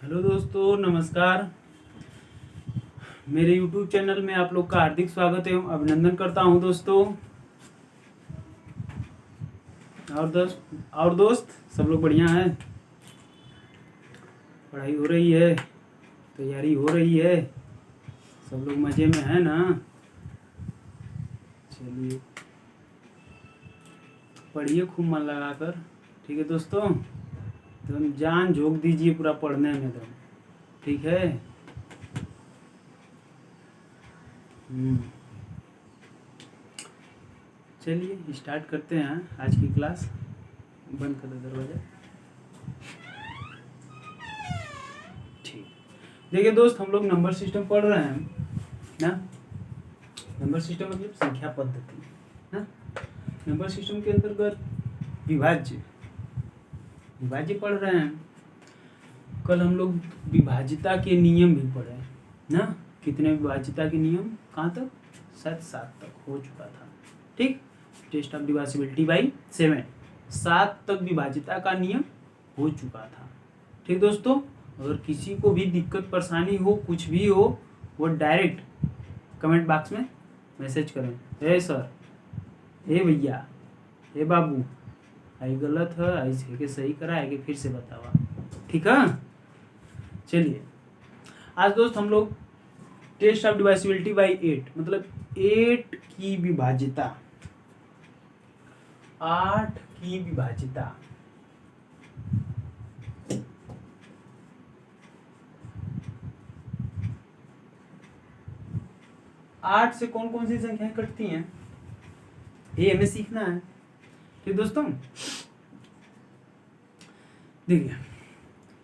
Hello दोस्तों, नमस्कार। मेरे YouTube चैनल में आप लोग का हार्दिक स्वागत एवं अभिनंदन करता हूं दोस्तों। और दोस्त सब लोग बढ़िया हैं। पढ़ाई हो रही है, तैयारी हो रही है, सब लोग मज़े में है ना। चलिए, पढ़िए खूब मन लगाकर। ठीक है दोस्तों, तो हम जान झोंक दीजिए पूरा पढ़ने में तो। ठीक है। चलिए स्टार्ट करते हैं आज की क्लास। बंद कर दो दरवाजा। ठीक, देखिए दोस्त, हम लोग नंबर सिस्टम पढ़ रहे हैं ना। नंबर सिस्टम मतलब संख्या पद्धति ना। नंबर सिस्टम के अंतर्गत विभाज्य विभाज्य पढ़ रहे हैं। कल हम लोग विभाज्यता के नियम भी पढ़े ना। कितने विभाज्यता के नियम, कहाँ तक? शायद 7 तक हो चुका था। ठीक, टेस्ट ऑफ डिवाइसिबिलिटी बाई 7, 7 तक विभाज्यता का नियम हो चुका था। ठीक दोस्तों, अगर किसी को भी दिक्कत परेशानी हो, कुछ भी हो, वो डायरेक्ट कमेंट बॉक्स में मैसेज करें। हे सर, हे भैया, हे बाबू, आई गलत है, ऐसे के सही करा है कि फिर से बतावा। ठीक है। चलिए, आज दोस्त हम लोग टेस्ट ऑफ डिवाइसिबिलिटी बाई 8 मतलब 8 की विभाज्यता, 8 की विभाज्यता। आठ से कौन कौन सी संख्याएं कटती हैं, ये हमें सीखना है। ठीक दोस्तों, देखिए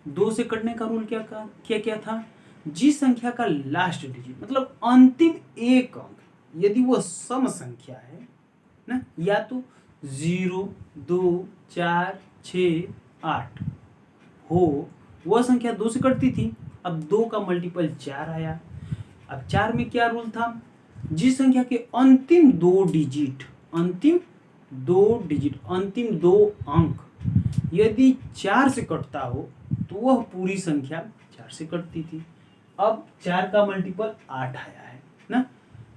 2 से कटने का रूल क्या था। जिस संख्या का लास्ट डिजिट मतलब अंतिम एक अंक यदि वो सम संख्या है ना, या तो 0, 2, 4, 6, 8 हो, वह संख्या 2 से कटती थी। अब 2 का मल्टीपल 4 आया। अब 4 में क्या रूल था? जिस संख्या के अंतिम दो डिजिट अंतिम दो अंक यदि 4 से कटता हो तो वह पूरी संख्या 4 से कटती थी। अब 4 का मल्टीपल 8 आया है ना।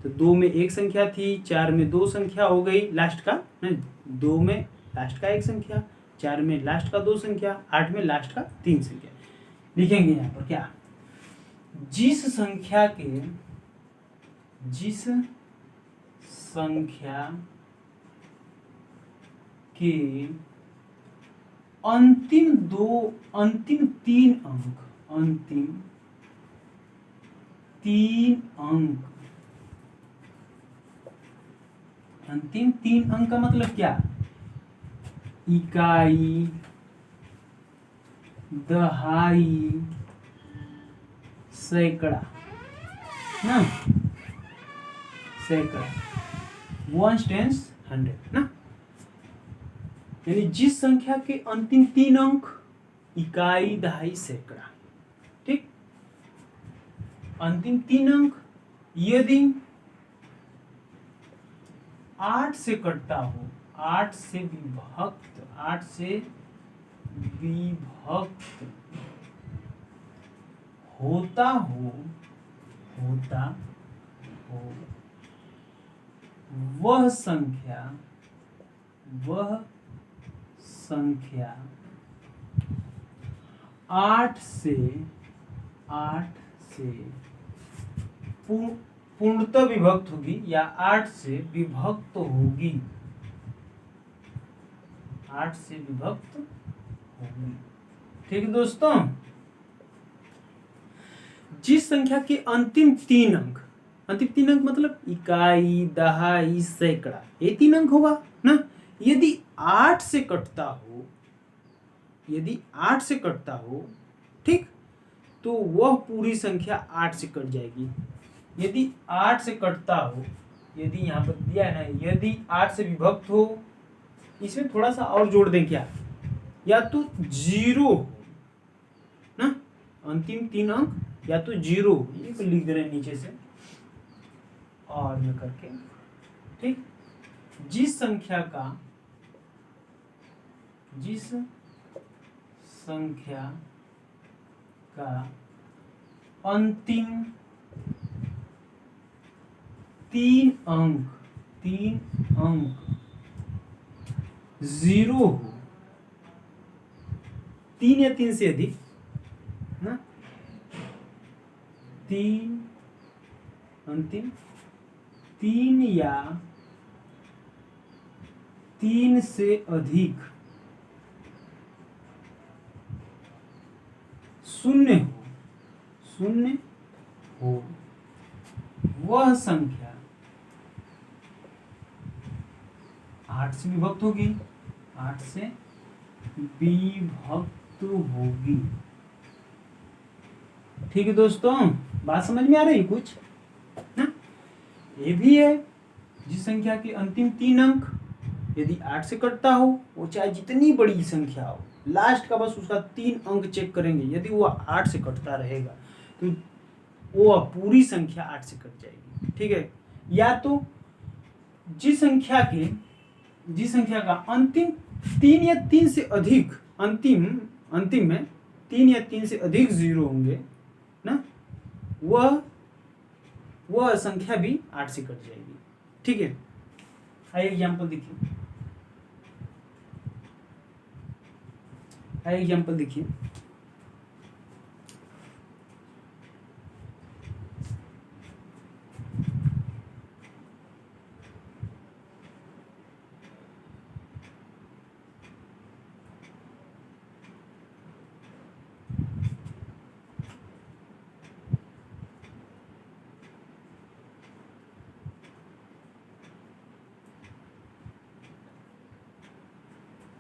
तो 2 में एक संख्या थी, 4 में 2 संख्या हो गई लास्ट का ना। 2 में लास्ट का एक संख्या, 4 में लास्ट का 2 संख्या, 8 में लास्ट का 3 संख्या। लिखेंगे यहाँ पर क्या? जिस संख्या के अंतिम तीन अंक का मतलब क्या? इकाई, दहाई, सैकड़ा ना। सैकड़ा, 1 टेंस 100 ना। यानी जिस संख्या के अंतिम 3 अंक इकाई, दहाई, सैकड़ा। ठीक, अंतिम 3 अंक यदि 8 से कटता हो, 8 से विभक्त होता हो वह संख्या 8 से पूर्णतः विभक्त होगी या 8 से विभक्त होगी। 8 से विभक्त होगी। ठीक है दोस्तों, जिस संख्या के अंतिम 3 अंक मतलब इकाई, दहाई, सैकड़ा, ये 3 अंक होगा ना। यदि 8 से कटता हो, ठीक, तो वह पूरी संख्या 8 से कट जाएगी। यदि 8 से कटता हो, यदि यहाँ पर दिया है ना, यदि 8 से विभक्त हो, इसमें थोड़ा सा और जोड़ दें क्या, या तो 0 हो ना, अंतिम 3 अंक या तो 0, ये तो लिख दे रहे हैं नीचे से और में करके। ठीक, जिस संख्या का अंतिम 3 अंक 0 हो, 3 या 3 से अधिक ना, अंतिम 3 या 3 से अधिक शून्य हो वह संख्या 8 से विभक्त होगी, 8 से विभक्त होगी। ठीक है दोस्तों, बात समझ में आ रही है कुछ ना? ये भी है, जिस संख्या के अंतिम 3 अंक यदि 8 से कटता हो, वो चाहे जितनी बड़ी संख्या हो, लास्ट का बस उसका 3 अंक चेक करेंगे, यदि वो 8 से कटता रहेगा तो वो पूरी संख्या 8 से कट जाएगी। ठीक है, या तो जिस संख्या का अंतिम 3 या 3 से अधिक, अंतिम में 3 या 3 से अधिक 0 होंगे ना, वह संख्या भी 8 से कट जाएगी। ठीक है, आइए एग्जाम्पल देखिए।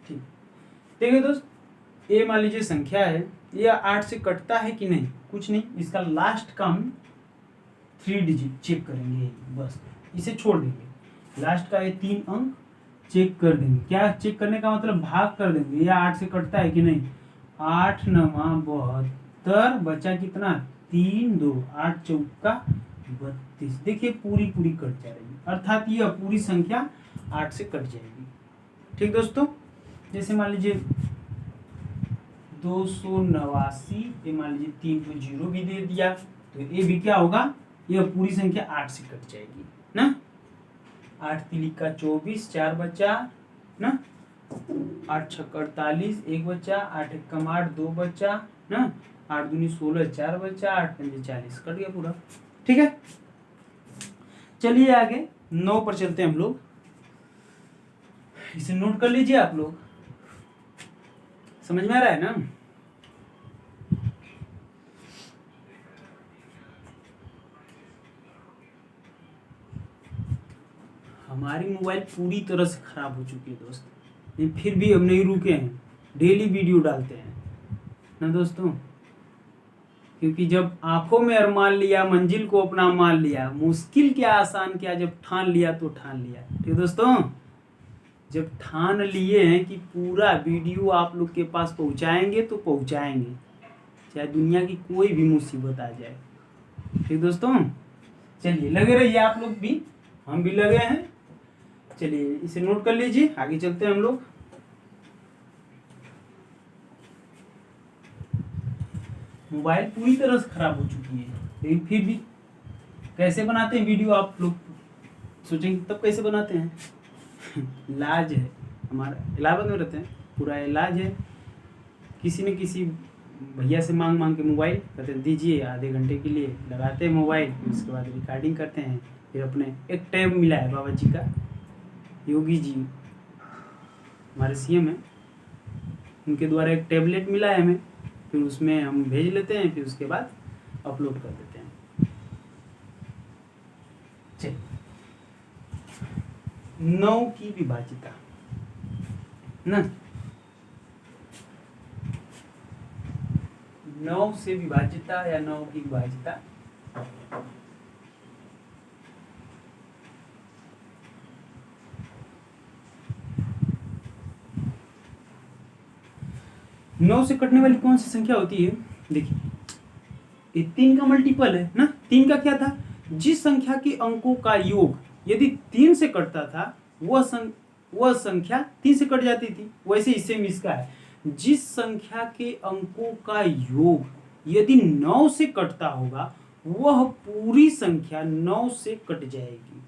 ठीक, देखिए दोस्त, ये मान लीजिए संख्या है, यह 8 से कटता है कि नहीं, कुछ नहीं, इसका लास्ट का हम 3 डिजिट चेक करेंगे, बस इसे छोड़ देंगे, लास्ट का ये 3 अंक चेक कर देंगे। क्या चेक करने का मतलब, भाग कर देंगे, यह 8 से कटता है कि नहीं। 8 9 72, बचा कितना, 3 2, 8 चौका 32। देखिए पूरी कट जा रही है, अर्थात यह पूरी संख्या 8 से कट जाएगी। ठीक दोस्तों, जैसे मान लीजिए 289, ये मान लीजिए 3 को 0 भी दे दिया, तो ये भी क्या होगा, यह पूरी संख्या 8 से कट जाएगी ना। 8 3 का 24, 4 बचा ना, 8 6 48, 1 बचा, 8 1 कम 8, 2 बचा ना, 8 दूनी 16, 4 बचा, 8 5 40, कट गया पूरा। ठीक है, चलिए आगे 9 पर चलते हैं हम लोग, इसे नोट कर लीजिए आप लोग, समझ में आ रहा है ना। हमारी मोबाइल पूरी तरह से खराब हो चुकी है दोस्त, लेकिन फिर भी हम नहीं रुके हैं, डेली वीडियो डालते हैं ना दोस्तों, क्योंकि जब आंखों में अरमान लिया, मंजिल को अपना मान लिया, मुश्किल क्या आसान क्या, जब ठान लिया तो ठान लिया। ठीक दोस्तों, जब ठान लिए हैं कि पूरा वीडियो आप लोग के पास पहुंचाएंगे तो पहुंचाएंगे, चाहे दुनिया की कोई भी मुसीबत आ जाए। ठीक दोस्तों, चलिए लगे रहिए आप लोग भी, हम भी लगे हैं। चलिए इसे नोट कर लीजिए, आगे चलते हैं हम लोग। मोबाइल पूरी तरह से खराब हो चुकी है, लेकिन फिर भी कैसे बनाते हैं वीडियो, आप लोग सोचेंगे तब कैसे बनाते हैं। इलाज है हमारा, इलाहाबाद में रहते हैं, पूरा इलाज है। किसी न किसी भैया से मांग के मोबाइल, कहते हैं दीजिए, आधे घंटे के लिए लगाते हैं मोबाइल, फिर उसके बाद रिकॉर्डिंग करते हैं। फिर अपने एक टैब मिला है बाबा जी का, योगी जी हमारे सीएम है, उनके द्वारा एक टैबलेट मिला है हमें, फिर उसमें हम भेज लेते हैं, फिर उसके बाद अपलोड कर देते हैं। चलिए 9 की विभाजिता ना, 9 से विभाजिता या 9 की विभाजिता, नौ से कटने वाली कौन सी संख्या होती है। देखिए ये 3 का मल्टीपल है ना, 3 का क्या था, जिस संख्या के अंकों का योग यदि 3 से कटता था, वह संख्या 3 से कट जाती थी। वैसे इससे इसका है, जिस संख्या के अंकों का योग यदि 9 से कटता होगा वह पूरी संख्या 9 से कट जाएगी।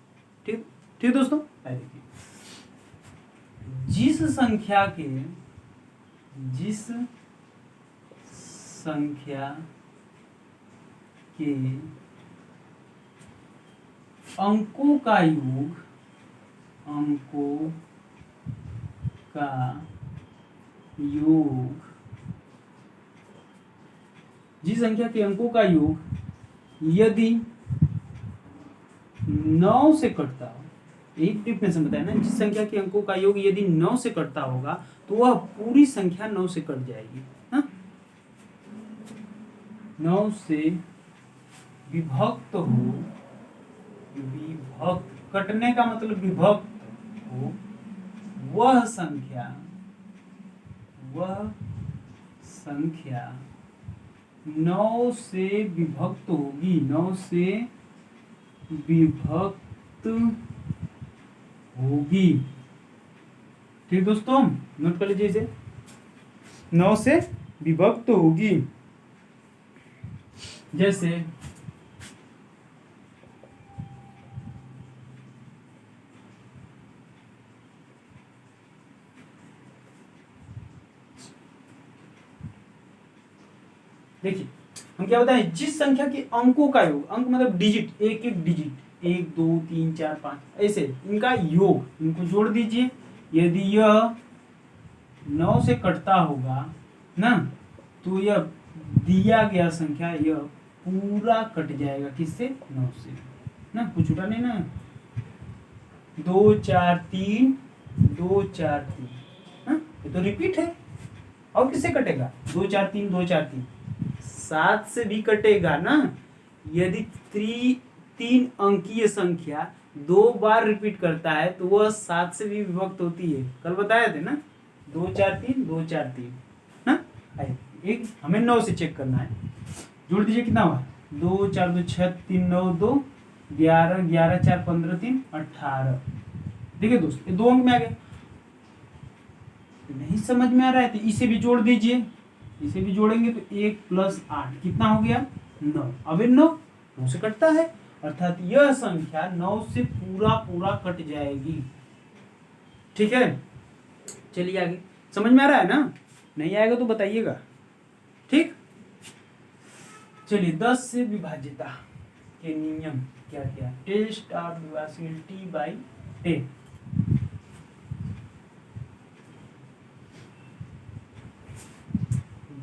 ठीक ठीक दोस्तों, देखिए जिस संख्या के अंकों का योग जिस संख्या के अंकों का योग यदि 9 से कटता हो, यही डिफिनेशन बताया ना, जिस संख्या के अंकों का योग यदि 9 से कटता होगा तो वह पूरी संख्या 9 से कट जाएगी। हाँ? 9 से विभक्त कटने का मतलब विभक्त हो वह संख्या 9 से विभक्त होगी, 9 से विभक्त होगी। ठीक दोस्तों, नोट कर लीजिए इसे, 9 से विभक्त होगी। जैसे देखिए हम क्या बताएं, जिस संख्या के अंकों का योग, अंक मतलब डिजिट, एक एक डिजिट, 1 2 3 4 5 ऐसे इनका योग, इनको जोड़ दीजिए। यदि यह 9 से कटता होगा ना तो यह दिया गया संख्या यह पूरा कट जाएगा। किससे? 9 से ना, कुछ छूटा नहीं ना। 2 4 3 2 4 3, हाँ ये तो रिपीट है। और किससे कटेगा? 2 4 3 2 4 3, 7 से भी कटेगा ना। यदि 3 अंकीय संख्या 2 बार रिपीट करता है तो वह 7 से भी विभक्त होती है। कल बताया थे ना, 2 4 3 2 4 3 ना। एक हमें 9 से चेक करना है, जोड़ दीजिए कितना हुआ, 2 4 2 6 3 9 2 11 11 4 15 3 18। देखिए दोस्त ये 2 अंक में आ गए। नहीं समझ में आ रहा है तो इसे भी जोड़ दीजिए, इसे भी जोड़ेंगे तो 1 + 8 कितना हो गया? 9। अब 9 से कटता है, अर्थात यह संख्या 9 से पूरा कट जाएगी। ठीक है, चलिए आगे। समझ में आ रहा है ना? नहीं आएगा तो बताइएगा। ठीक, चलिए 10 से विभाज्यता के नियम क्या क्या? Test of divisibility bye 10।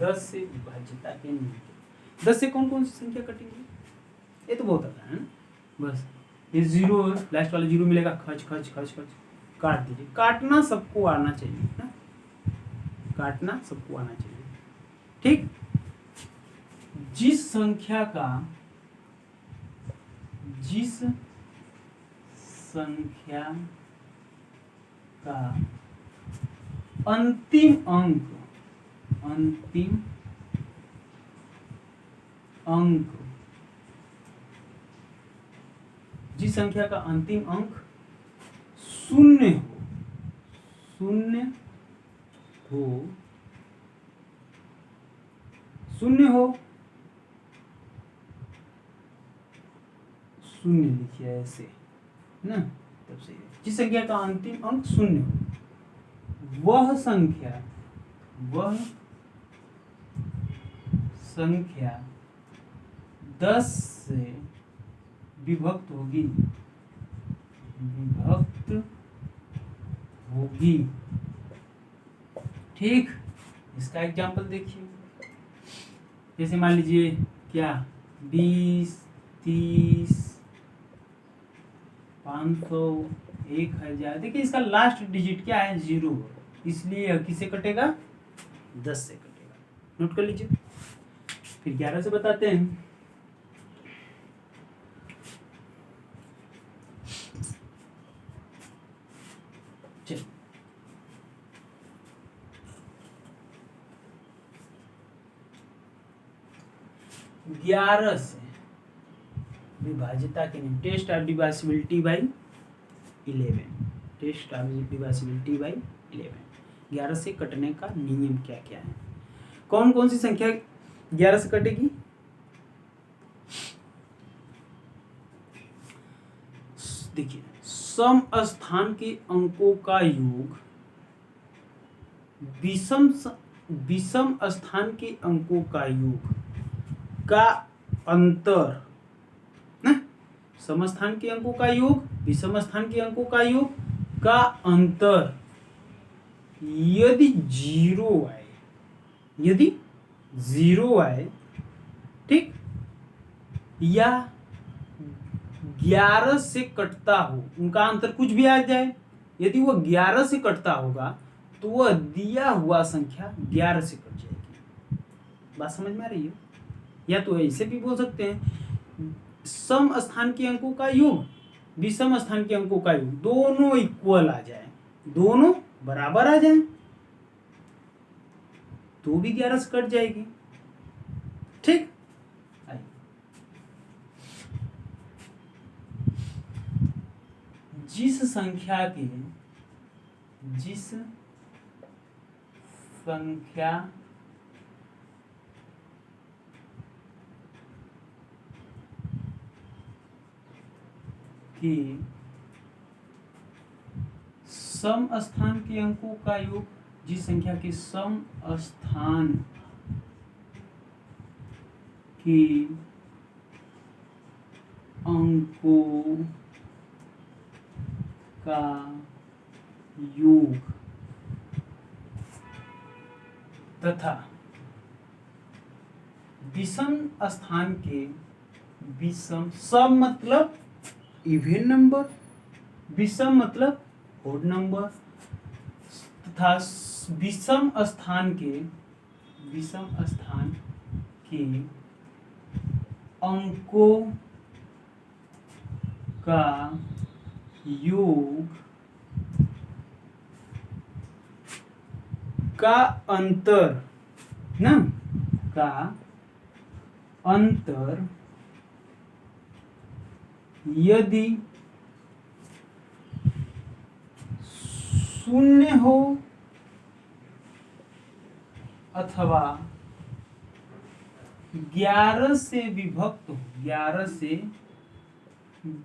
10 से विभाज्यता के नियम। 10 से कौन कौन सी संख्या कटेंगी? ये तो बहुत आता है ना। बस ये 0 लास्ट वाला 0 मिलेगा, खच खच खच खच काट दीजिए। काटना सबको आना चाहिए ना, काटना सबको आना चाहिए। ठीक, जिस संख्या का अंतिम अंक जिस संख्या का अंतिम अंक शून्य हो, शून्य लिखिए ऐसे ना, तब सही है। जिस संख्या का अंतिम अंक शून्य हो वह संख्या 10 से विभक्त होगी। ठीक, इसका एग्जांपल देखिए। जैसे मान लीजिए क्या, 20 30 500 1000। देखिए इसका लास्ट डिजिट क्या है? 0, इसलिए यह किससे कटेगा? 10 से कटेगा। नोट कर लीजिए। फिर 11 से बताते हैं। चलिए 11 से विभाज्यता के नियम, test of divisibility by 11। Test of divisibility by 11, 11 से कटने का नियम क्या क्या है? कौन कौन सी संख्या 11 से कटेगी, देखिए सम स्थान के अंकों का योग विषम स्थान के अंकों का योग का अंतर ना, सम स्थान के अंकों का योग विषम स्थान के अंकों का योग का अंतर यदि 0 आए, यदि 0 आए, ठीक, या 11 से कटता हो, उनका अंतर कुछ भी आ जाए, यदि वो 11 से कटता होगा तो वह दिया हुआ संख्या 11 से कट जाएगी। बात समझ में आ रही है? या तो ऐसे भी बोल सकते हैं, सम स्थान के अंकों का योग विषम स्थान के अंकों का योग दोनों इक्वल आ जाए, दोनों बराबर आ जाए तो भी 11 से कट जाएगी। ठीक, जिस संख्या की सम स्थान के अंकों का योग, जिस संख्या के सम स्थान के अंकों का योग तथा विषम स्थान के विषम, सम मतलब इवन नंबर, विषम मतलब ओड नंबर, तथा विषम स्थान के अंकों का योग का अंतर ना, का अंतर यदि 0 हो अथवा 11 से विभक्त हो, 11 से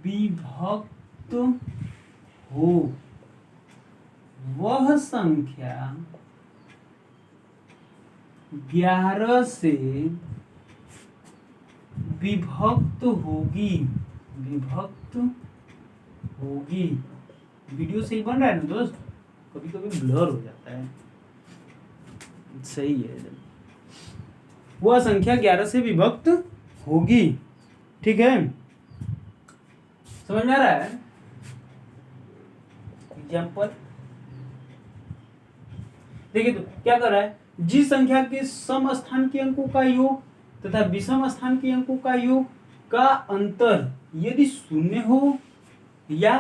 विभक्त हो, वह संख्या 11 से विभक्त होगी, वीडियो सही बन रहा है ना दोस्त? कभी कभी ब्लर हो जाता है, सही है। वह संख्या 11 से विभक्त होगी, ठीक है, समझ में आ रहा है? एग्जाम्पल देखिए, तो क्या कर रहा है, जिस संख्या के सम स्थान के अंकों का योग तथा विषम स्थान के अंकों का योग का अंतर यदि 0 हो या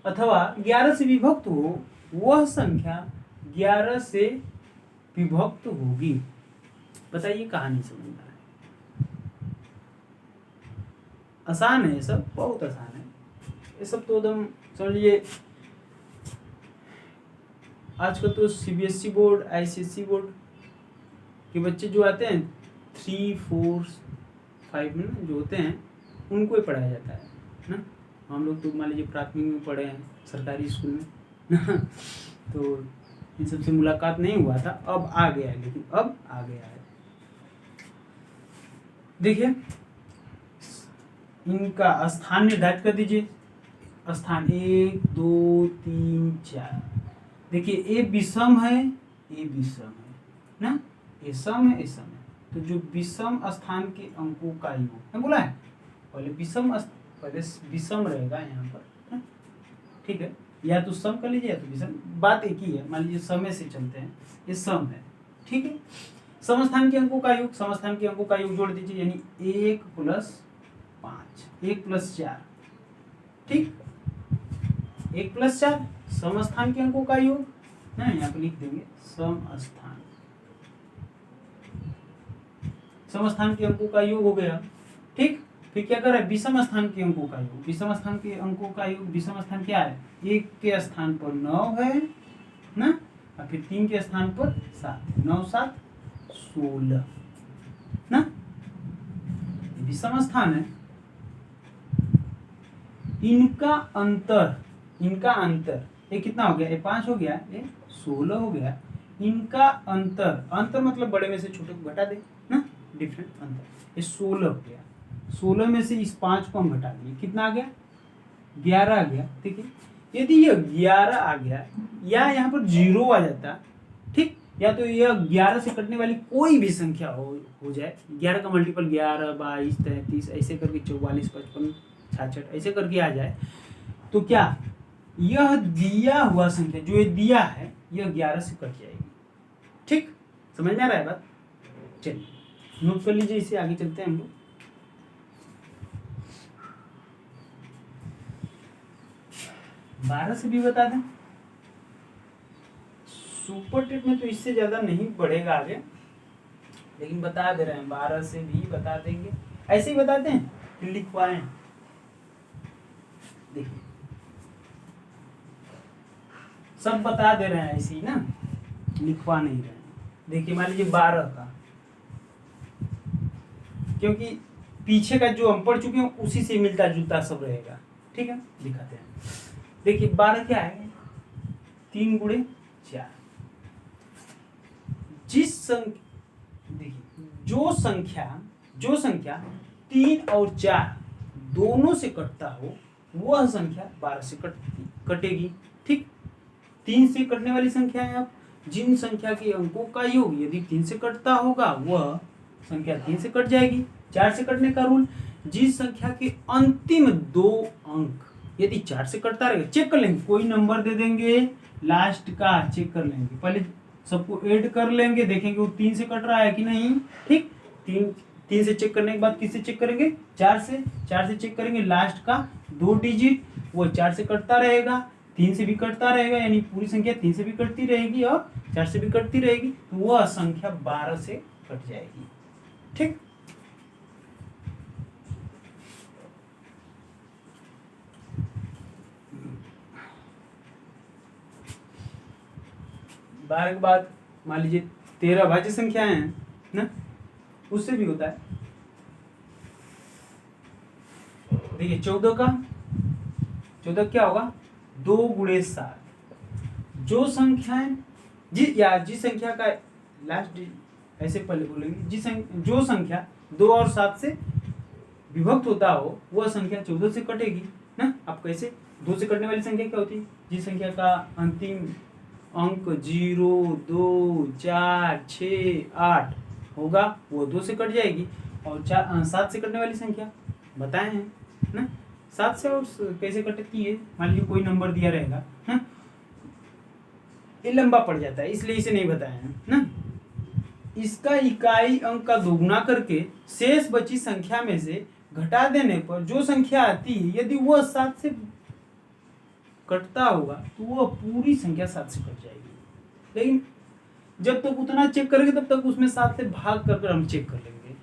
अथवा 11 से विभक्त हो, वह संख्या 11 से विभक्त होगी। बताइए कहानी समझ में आ रहा है? आसान है, ये सब बहुत आसान है, ये सब तो एकदम समझ लीजिए। आजकल तो सीबीएसई बोर्ड, आईसीएसई बोर्ड के बच्चे जो आते हैं 3, 4, 5 में जो होते हैं, उनको ही पढ़ाया जाता है ना। हम लोग तो मान लीजिए प्राथमिक में पढ़े हैं सरकारी स्कूल में तो इन सबसे मुलाकात नहीं हुआ था, अब आ गया है, लेकिन अब आ गया है। देखिए, इनका स्थान निर्धारित कर दीजिए, स्थान 1, 2, 3, 4। देखिए, ए विषम है, ना, ए सम है, तो जो विषम स्थान के अंकों का योग है, बोला है पहले विषम रहेगा यहाँ पर, ठीक है, या तो सम कर लीजिए या तो विषम, बात एक ही है। मान लीजिए समय से चलते हैं, ये सम है, ठीक है। समस्थान के अंकों का योग जोड़ दीजिए, यानी 1 + 5, 1 + 4, ठीक, 1 + 4 समस्थान के अंकों का योग ना, यहाँ पे लिख देंगे समस्थान के अंकों का योग हो गया, ठीक। फिर क्या कर रहा है, विषम स्थान के अंकों का योग, विषम स्थान के अंकों का योग, विषम स्थान क्या है, 1 के स्थान पर 9 है ना, और फिर 3 के स्थान पर 7, 9, 7, 16 ना, विषम स्थान है, इनका अंतर ये कितना हो गया, ये 5 हो गया, ये 16 हो गया। इनका अंतर मतलब बड़े में से छोटे को घटा दे ना, डिफरेंट अंतर, ये 16 हो गया। 16 में से इस 5 को हम घटा दिए, कितना आ गया, 11 आ गया। ठीक है, यदि यह 11 आ गया या यहाँ पर 0 आ जाता, ठीक, या तो यह 11 से कटने वाली कोई भी संख्या हो जाए, 11 का मल्टीपल 11, 22, 33 ऐसे करके 44, 55, 66 ऐसे करके आ जाए, तो क्या यह दिया हुआ संख्या जो ये दिया है यह 11 से कट जाएगी। ठीक, समझ में आ रहा है बात? चलिए नोट कर लीजिए, इसे आगे चलते हैं हम लोग। 12 से भी बता दें, सुपर टेट में तो इससे ज्यादा नहीं बढ़ेगा आगे, लेकिन बता दे रहे हैं 12 से भी बता देंगे। ऐसे ही बताते हैं, फिर लिखवाएं। देखिए सब बता दे रहे हैं ऐसे ही ना, लिखवा नहीं रहे हैं। देखिए मान लीजिए 12 का, क्योंकि पीछे का जो हम पढ़ चुके हैं उसी से मिलता जुलता सब रहेगा। ठीक है, दिखाते हैं। देखिए 12 क्या है, 3 गुणे 4। देखिए जो संख्या 3 और 4 दोनों से कटता हो वह संख्या 12 से कटेगी। ठीक, 3 से कटने वाली संख्या है, अब जिन संख्या के अंकों का योग यदि 3 से कटता होगा वह संख्या 3 से कट जाएगी। 4 से कटने का रूल, जिस संख्या के अंतिम 2 अंक यदि 4 से कटता रहेगा, चेक कर लेंगे, कोई नंबर दे देंगे, लास्ट का चेक कर लेंगे, पहले सबको ऐड कर लेंगे, देखेंगे वो 3 से कट रहा है कि नहीं। ठीक, 3 से चेक करने के बाद किससे चेक करेंगे, 4 से चेक करेंगे, लास्ट का 2 डिजिट वो 4 से कटता रहेगा, 3 से भी कटता रहेगा, यानी पूरी संख्या 3 से भी कटती रहेगी और 4 से भी कटती रहेगी, तो वह संख्या 12 से कट जाएगी। ठीक, बारह के बाद मान लीजिए 13 भाज्य संख्याएं हैं ना, उससे भी होता है। देखिए 14 क्या होगा, 2 गुणे 7। जो संख्याएं जिस संख्या का लास्ट ऐसे पहले बोलेंगे, जो संख्या 2 और 7 से विभक्त होता हो वह संख्या 14 से कटेगी ना। अब कैसे, 2 से कटने वाली संख्या क्या होती है, जिस संख्या का अंतिम अंक 0, 2, 4, 6, 8 होगा वो 2 से कट जाएगी। और 7 से कटने वाली संख्या बताए हैं ना, 7 से और कैसे कटती है, मान लीजिए कोई नंबर दिया रहेगा ना, ये लंबा पड़ जाता है इसलिए इसे नहीं बताया है ना। इसका इकाई अंक का दोगुना करके शेष बची संख्या में से घटा देने पर जो संख्या आती है यदि वह 7 से कटता होगा तो वह पूरी संख्या 7 से कट जाएगी। लेकिन जब तक उतना चेक करेंगे तब तक उसमें 7 से भाग कर हम चेक कर लेंगे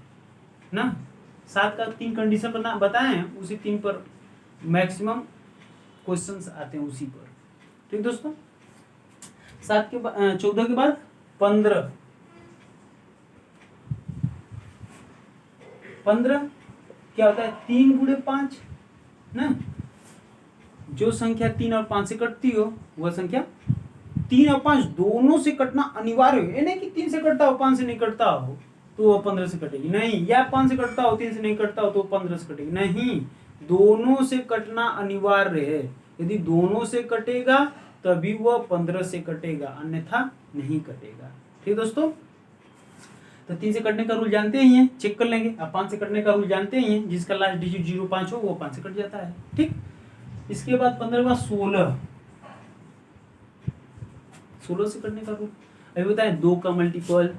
ना। 7 का 3 कंडीशन बना बताए हैं, उसी 3 पर मैक्सिमम क्वेश्चंस आते हैं उसी पर। ठीक दोस्तों, 14 के बाद 15 क्या होता है, 3 गुणे 5 ना। जो संख्या 3 और 5 से कटती हो वह संख्या 3 और 5 दोनों से कटना अनिवार्य है, नहीं कि 3 से कटता हो 5 से नहीं कटता हो तो वह 15 से कटेगी, नहीं, या 5 से कटता हो 3 से नहीं कटता हो तो 15 से कटेगी, नहीं, दोनों से कटना अनिवार्य है। यदि दोनों से कटेगा तभी वह 15 से कटेगा, अन्यथा नहीं कटेगा। ठीक दोस्तों, तो 3 से कटने का रूल जानते ही हैं, चेक कर लेंगे। अब 5 से कटने का रूल जानते ही हैं, जिसका लास्ट डिजिट 0, 5 हो वो 5 से कट जाता है। ठीक, इसके बाद 15 के बाद 16 से कटने का रूल अभी बताए, 2 का मल्टीपल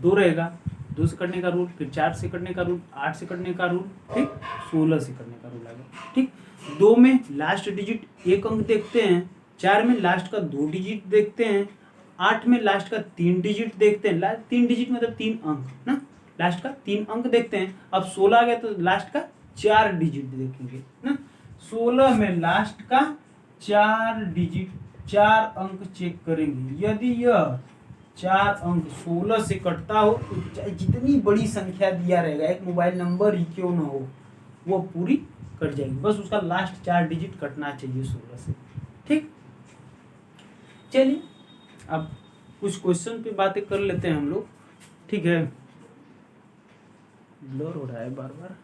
2 रहेगा, 2 से कटने का रूल, फिर 4 से कटने का रूल, 8 से कटने का रूल, ठीक, 16 से कटने का रूल आ गया। ठीक, 2 में लास्ट डिजिट 1 अंक देखते हैं, 4 में लास्ट का 2 डिजिट देखते हैं, 8 में लास्ट का 3 डिजिट देखते हैं, लास्ट 3 डिजिट मतलब 3 अंक ना, लास्ट का 3 अंक देखते हैं। अब 16 आ गया तो लास्ट का 4 डिजिट देखेंगे ना। 16 में लास्ट का 4 डिजिट 4 अंक चेक करेंगे, यदि यह 4 अंक 16 से कटता हो तो चाहे जितनी बड़ी संख्या दिया रहेगा, एक मोबाइल नंबर ही क्यों ना हो, वो पूरी कट जाएगी, बस उसका लास्ट 4 डिजिट कटना चाहिए 16 से। ठीक, चलिए अब कुछ क्वेश्चन पे बातें कर लेते हैं हम लोग। ठीक है, ब्लर हो रहा है बार बार,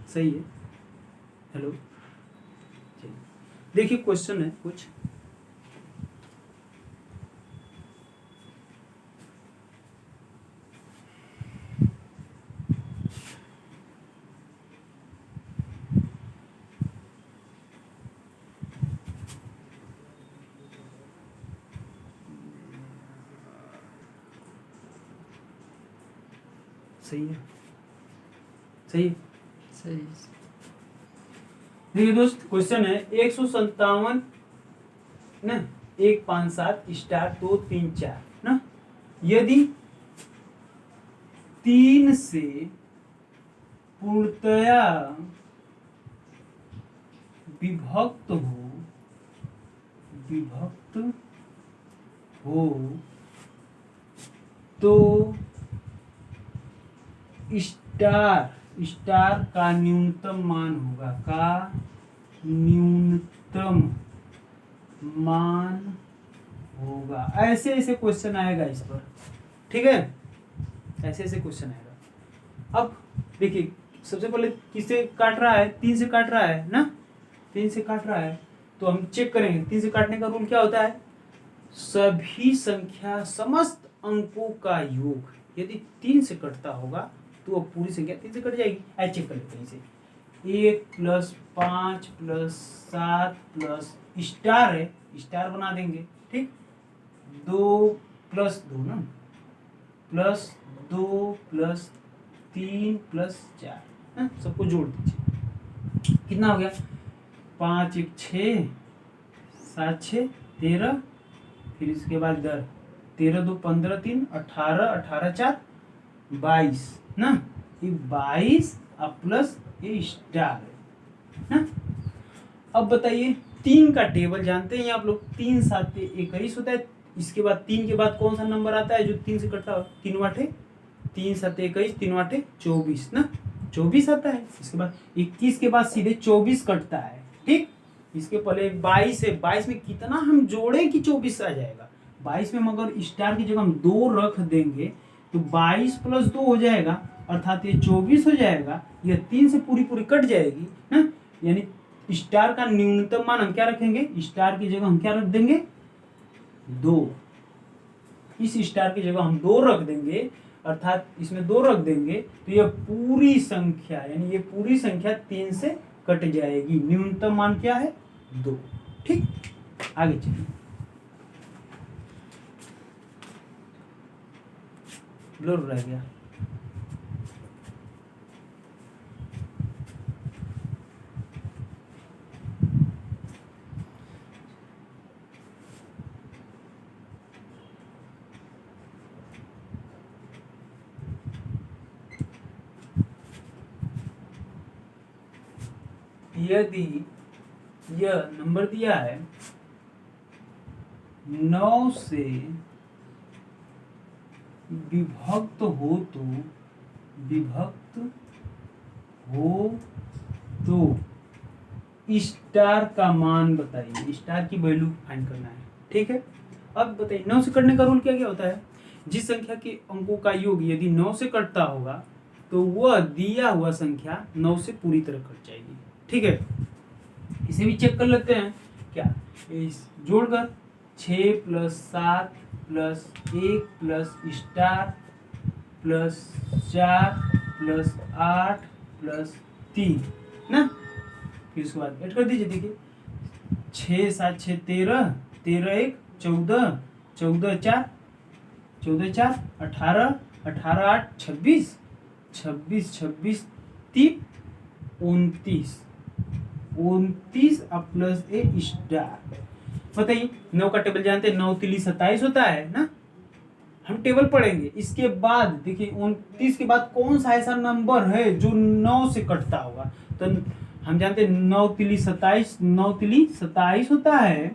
सही है। हेलो, चलिए देखिए क्वेश्चन है कुछ। सही है, सही है, सही। देखिए दोस्त क्वेश्चन है 157 ना 157 स्टार 2 3 4 ना, यदि 3 से पूर्णतया विभक्त हो तो स्टार का न्यूनतम मान होगा, ऐसे ऐसे क्वेश्चन आएगा इस पर। ठीक है, ऐसे ऐसे क्वेश्चन आएगा। अब देखिए सबसे पहले किससे काट रहा है, 3 से काट रहा है ना, 3 से काट रहा है तो हम चेक करेंगे 3 से काटने का रूल क्या होता है, सभी संख्या समस्त अंकों का योग यदि 3 से कटता होगा तो वो पूरी संख्या 3 से कट जाएगी। ऐसे चेक कर लेते हैं इसे, 1 + 5 + 7 प्लस स्टार है, स्टार बना देंगे। ठीक, 2 + 2 ना, +2 + 3 + 4 सबको जोड़ दीजिए, कितना हो गया, 5 × 6 7 6 13, फिर इसके बाद इधर 13 2 15 3 18 18 4 22 ना, ये 22 अब प्लस ये स्टार है ना। अब बताइए 3 का टेबल जानते हैं आप लोग, 3 7 21 होता है, इसके बाद 3 के बाद कौन सा नंबर आता है जो 3 से कटता है, 3 8 3 7 21 3 8 24 ना, 24 आता है। इसके बाद 21 के बाद सीधे 24 कटता है। ठीक, इसके पहले 22 है, 22 में कितना हम जोड़े कि 24 आ जाएगा, 22 में मगर स्टार की जगह हम 2 रख देंगे तो 22 + 2 हो जाएगा, अर्थात ये 24 हो जाएगा, यह 3 से पूरी कट जाएगी ना, यानी स्टार का न्यूनतम मान हम क्या रखेंगे, स्टार की जगह हम क्या रख देंगे, 2। इस स्टार की जगह हम 2 रख देंगे, अर्थात इसमें 2 रख देंगे तो यह पूरी संख्या यानी ये पूरी संख्या 3 से कट जाएगी, न्यूनतम मान क्या है, 2। ठीक, आगे चलिए, ब्लर रह गया। यदि यह नंबर दिया है 9 से विभक्त हो तो स्टार का मान बताइए, स्टार की वैल्यू फाइंड करना है। ठीक है, अब बताइए 9 से कटने का रूल क्या क्या होता है, जिस संख्या के अंकों का योग यदि 9 से कटता होगा तो वह दिया हुआ संख्या 9 से पूरी तरह कट जाएगी। ठीक है, इसे भी चेक कर लेते हैं क्या, इस जोड़कर 6 + 7 + 1 + स्टार +4 + 8 + 3 ना, फिर उसके बाद ऐड कर दीजिए। देखिए 6 7 6 13 13 1 14 14 4 14 4 18 18 8 26 26 26 3 29 29 अब प्लस ए स्टार। बताइए 9 का टेबल जानते हैं, 9 × 3 = 27 होता है ना, हम टेबल पढ़ेंगे। इसके बाद देखिए 29 के बाद कौन सा ऐसा नंबर है जो 9 से कटता होगा, तो हम जानते हैं 9 × 3 = 27, 9 × 3 = 27 होता है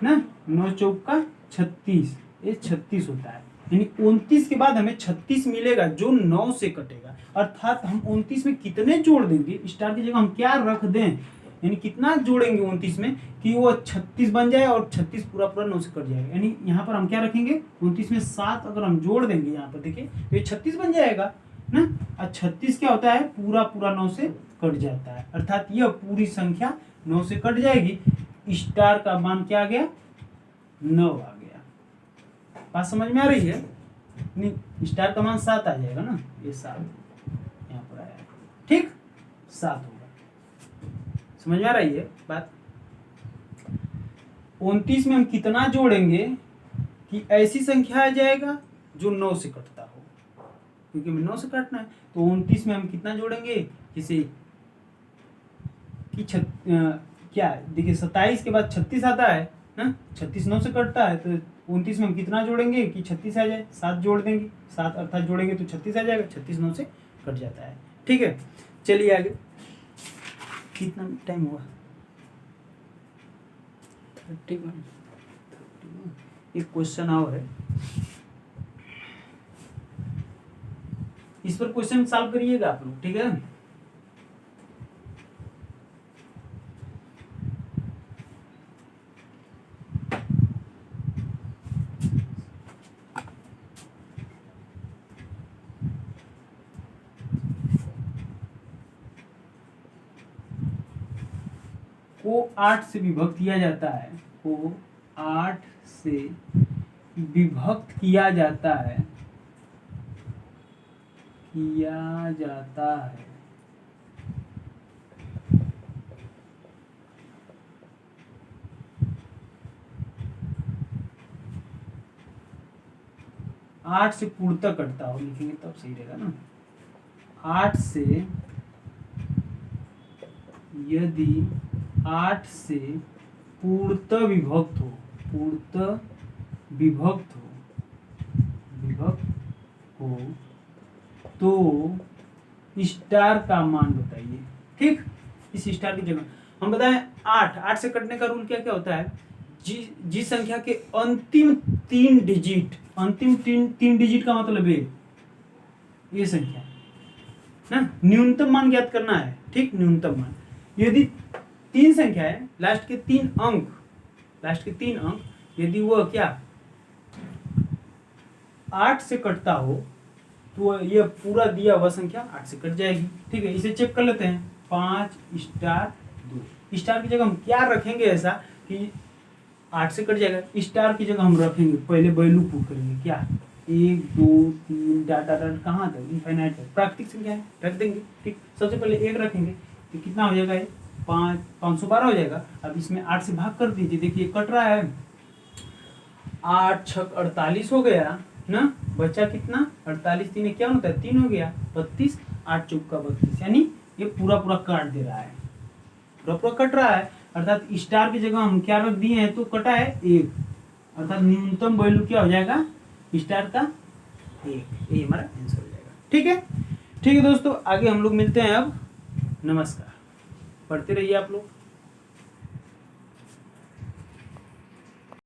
ना, 9 × 4 = 36, ये 36 होता है, यानी 29 के बाद हमें 36 मिलेगा जो 9 से कटेगा। अर्थात हम 29 में कितने जोड़ देंगे, स्टार की जगह हम क्या रख दें, यानी कितना जोड़ेंगे 29 में कि वो 36 बन जाए और 36 पूरा पूरा 9 से कट जाएगा। यानी यहाँ पर हम क्या रखेंगे, 29 में 7 अगर हम जोड़ देंगे यहाँ पर देखिए तो ये 36 बन जाएगा ना। और 36 क्या होता है, पूरा पूरा 9 से कट जाता है, अर्थात यह पूरी संख्या 9 से कट जाएगी। स्टार का मान क्या आ गया, 9 आ गया। बात समझ में आ रही है, नहीं स्टार का मान 7 आ जाएगा ना, ये 7 यहाँ पर आया, ठीक 7 होगा। समझ में आ रही है बात। 29 में हम कितना जोड़ेंगे कि ऐसी संख्या आ जाएगा जो 9 से कटता हो, क्योंकि हमें 9 से काटना है। तो 29 में हम कितना जोड़ेंगे, जैसे कि क्या देखिए 27 के बाद 36 आता है ना, 36 9 से कटता है, तो 29 में हम कितना जोड़ेंगे कि 36 आ जाए, 7 जोड़ देंगे, 7 अर्थात जोड़ेंगे तो 36 आ जाएगा, 36 9 से कट जाता है। ठीक है, चलिए आगे, कितना टाइम हुआ, 31। एक क्वेश्चन और है, इस पर क्वेश्चन सॉल्व करिएगा आप लोग, ठीक है। को 8 से विभक्त किया जाता है, को 8 से विभक्त किया जाता है, किया जाता है। आठ से पूर्णतः कटता हो, लिखेंगे तब सही रहेगा ना। 8 से यदि 8 से पूर्णतः विभक्त हो, पूर्णतः विभक्त हो तो स्टार का मान बताइए। ठीक, इस स्टार की जगह हम बताएं 8 से कटने का रूल क्या क्या होता है, जिस संख्या के अंतिम 3 डिजिट, अंतिम तीन डिजिट का मतलब है ये संख्या ना, न्यूनतम मान ज्ञात करना है। ठीक, न्यूनतम मान यदि 3 संख्या है, लास्ट के 3 अंक यदि वह क्या 8 से कटता हो तो ये पूरा दिया हुआ संख्या 8 से कट जाएगी। ठीक है, इसे चेक कर लेते हैं। 5 स्टार 2 स्टार की जगह हम क्या रखेंगे ऐसा कि 8 से कट जाएगा। स्टार की जगह हम रखेंगे, पहले वैल्यू पुट करेंगे, क्या 1 2 3 डाटा कहाँ तक, इनफाइनाइट तक, प्राकृतिक संख्या है, रख देंगे। ठीक, सबसे पहले 1 रखेंगे तो कितना हो जाएगा, 512 हो जाएगा। अब इसमें 8 से भाग कर दीजिए, देखिए कट रहा है, 8 छक 48 हो गया ना, बचा कितना 48 3 क्या होता है 3 हो गया 32, 8 चौका 32, यानी ये पूरा पूरा काट दे रहा है, पूरा पूरा कट रहा है। अर्थात स्टार की जगह हम क्या रख दिए हैं तो कटा है 1, अर्थात न्यूनतम वैल्यू क्या हो जाएगा स्टार का 1, ये हमारा आंसर हो जाएगा। ठीक है, ठीक है दोस्तों, आगे हम लोग मिलते हैं अब। नमस्कार, पढ़ते रहिए आप लोग।